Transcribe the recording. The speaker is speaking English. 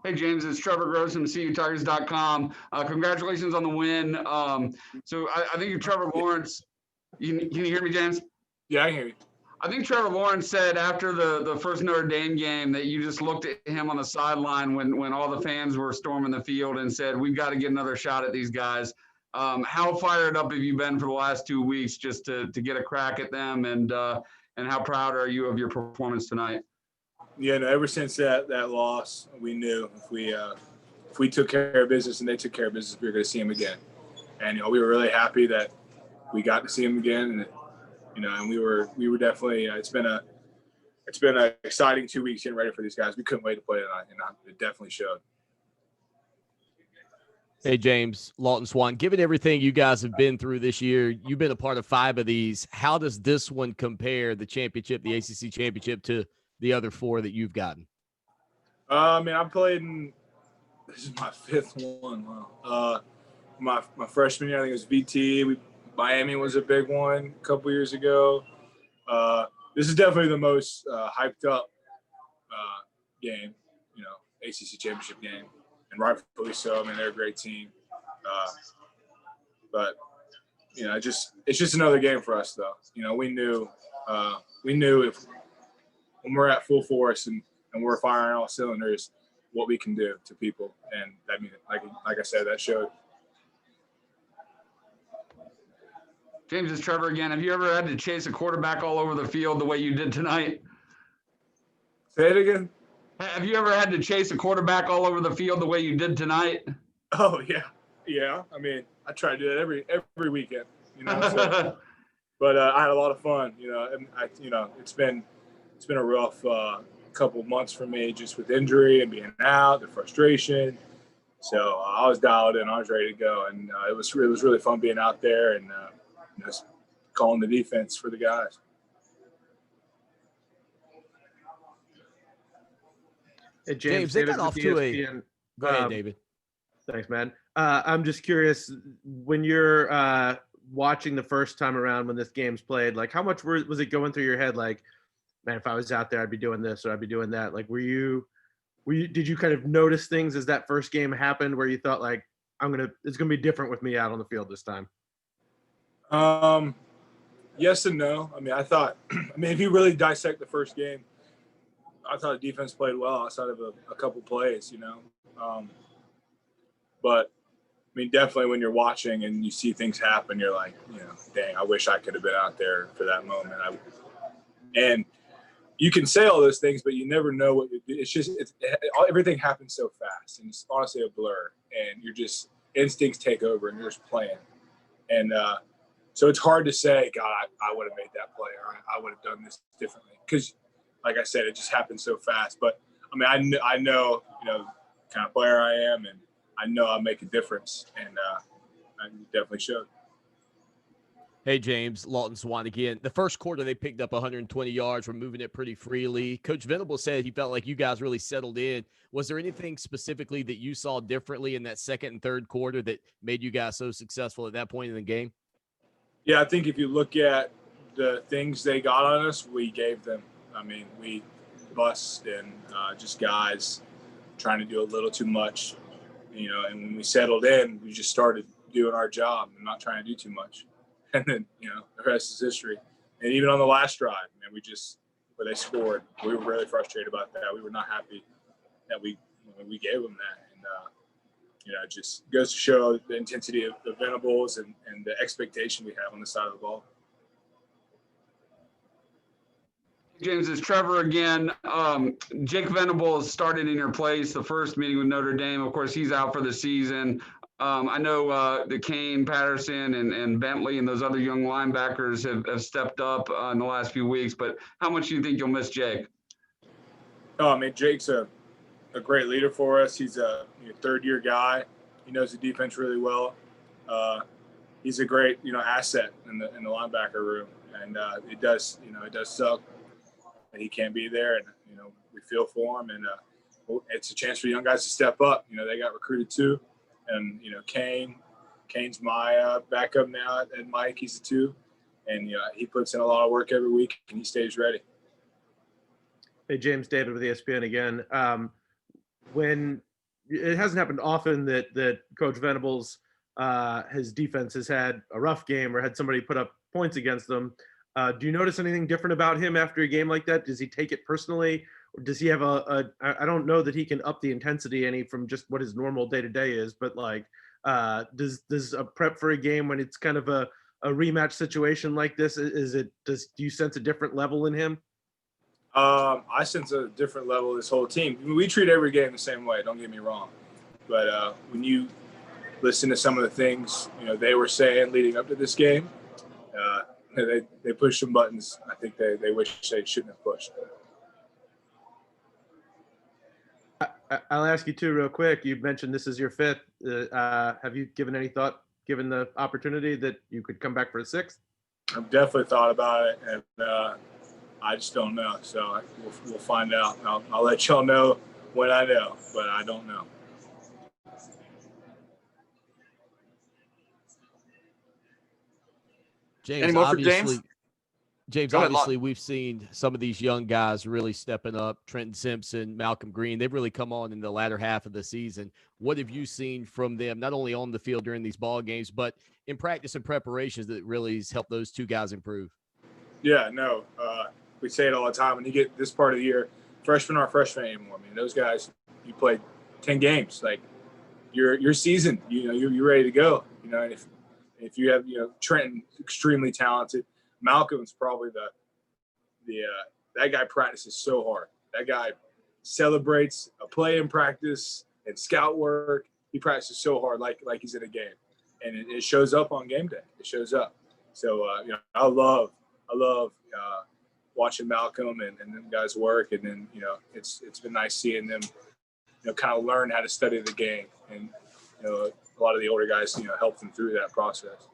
Hey, James, it's Trevor Gross from CUTigers.com. Congratulations on the win. So I think Trevor Lawrence, can you hear me, James? Yeah, I hear you. I think Trevor Lawrence said after the first Notre Dame game that you just looked at him on the sideline when all the fans were storming the field and said, we've got to get another shot at these guys. How fired up have you been for the last 2 weeks just to get a crack at them, and how proud are you of your performance tonight? Yeah, no, ever since that loss, we knew if we took care of business and they took care of business, we were going to see them again. And we were really happy that we got to see them again, and we were definitely. It's been an exciting 2 weeks getting ready for these guys. We couldn't wait to play tonight, and it definitely showed. Hey, James, Lawton Swan, given everything you guys have been through this year, you've been a part of 5 of these. How does this one compare, the championship, the ACC championship, to the other 4 that you've gotten? I mean, I've played this is my 5th one. Wow. My freshman year, I think it was VT. Miami was a big one a couple years ago. This is definitely the most hyped up game, ACC championship game, and rightfully so. I mean, they're a great team, but it's just another game for us, though. We knew if when we're at full force and we're firing all cylinders, what we can do to people, and I mean, like I said, that showed. James, it's Trevor again. Have you ever had to chase a quarterback all over the field the way you did tonight? Say it again. Have you ever had to chase a quarterback all over the field the way you did tonight? Oh yeah. I mean, I try to do that every weekend. So, but I had a lot of fun. And it's been a rough couple months for me, just with injury and being out, the frustration. So I was dialed in. I was ready to go, and it was really fun being out there and just calling the defense for the guys. Hey, James, they got off to a – go ahead, David. Thanks, man. I'm just curious, when you're watching the first time around when this game's played, like how much was it going through your head? Like, man, if I was out there, I'd be doing this or I'd be doing that. Like, did you kind of notice things as that first game happened where you thought like, it's going to be different with me out on the field this time? Yes and no. I mean, if you really dissect the first game, I thought the defense played well outside of a couple plays, but I mean, definitely when you're watching and you see things happen, you're like, dang, I wish I could have been out there for that moment. And you can say all those things, but you never know what you do. Everything happens so fast, and it's honestly a blur. And you're just instincts take over, and you're just playing. And so it's hard to say, God, I would have made that play, or I would have done this differently, because, like I said, it just happens so fast. But I mean, I know kind of player I am, and I know I'll make a difference, and I definitely showed. Hey, James, Lawton Swan again. The first quarter, they picked up 120 yards. We're moving it pretty freely. Coach Venables said he felt like you guys really settled in. Was there anything specifically that you saw differently in that second and third quarter that made you guys so successful at that point in the game? Yeah, I think if you look at the things they got on us, we gave them. I mean, we bust and just guys trying to do a little too much, and when we settled in, we just started doing our job and not trying to do too much. And then, the rest is history. And even on the last drive, man, where they scored, we were really frustrated about that. We were not happy that we gave them that. And, it just goes to show the intensity of the Venables and the expectation we have on the side of the ball. James, it's Trevor again. Jake Venables started in your place the first meeting with Notre Dame. Of course, he's out for the season. I know the Kane, Patterson, and Bentley and those other young linebackers have stepped up in the last few weeks. But how much do you think you'll miss Jake? Oh, I mean, Jake's a great leader for us. He's a third-year guy. He knows the defense really well. He's a great asset in the linebacker room, and it does suck that he can't be there, and we feel for him, and it's a chance for young guys to step up. They got recruited too. And, Kane's my backup now, and Mike, he's the 2. And, he puts in a lot of work every week, and he stays ready. Hey, James, David with ESPN again. When it hasn't happened often that Coach Venables, his defense has had a rough game or had somebody put up points against them. Do you notice anything different about him after a game like that? Does he take it personally? Or does he have I don't know that he can up the intensity any from just what his normal day-to-day is, but like, does a prep for a game when it's kind of a rematch situation like this, do you sense a different level in him? I sense a different level of this whole team. I mean, we treat every game the same way, don't get me wrong. But when you listen to some of the things, they were saying leading up to this game, they pushed some buttons I think they wish they shouldn't have pushed. I'll ask you too real quick. You mentioned this is your fifth. Have you given any thought, given the opportunity, that you could come back for a sixth? I've definitely thought about it, and I just don't know. So we'll find out. I'll let y'all know when I know, but I don't know. James, Any more for obviously, James? Go ahead, obviously, we've seen some of these young guys really stepping up. Trenton, Simpson, Malcolm Greene, they've really come on in the latter half of the season. What have you seen from them, not only on the field during these ball games, but in practice and preparations that really has helped those two guys improve? Yeah, no, we say it all the time. When you get this part of the year, freshmen aren't freshmen anymore. I mean, those guys, you played 10 games. Like, you're seasoned. You're ready to go. And if you have, Trenton, extremely talented. Malcolm's probably that guy practices so hard. That guy celebrates a play in practice and scout work. He practices so hard, like he's in a game, and it shows up on game day. It shows up. So I love watching Malcolm and them guys work, and then it's been nice seeing them kind of learn how to study the game, and a lot of the older guys help them through that process.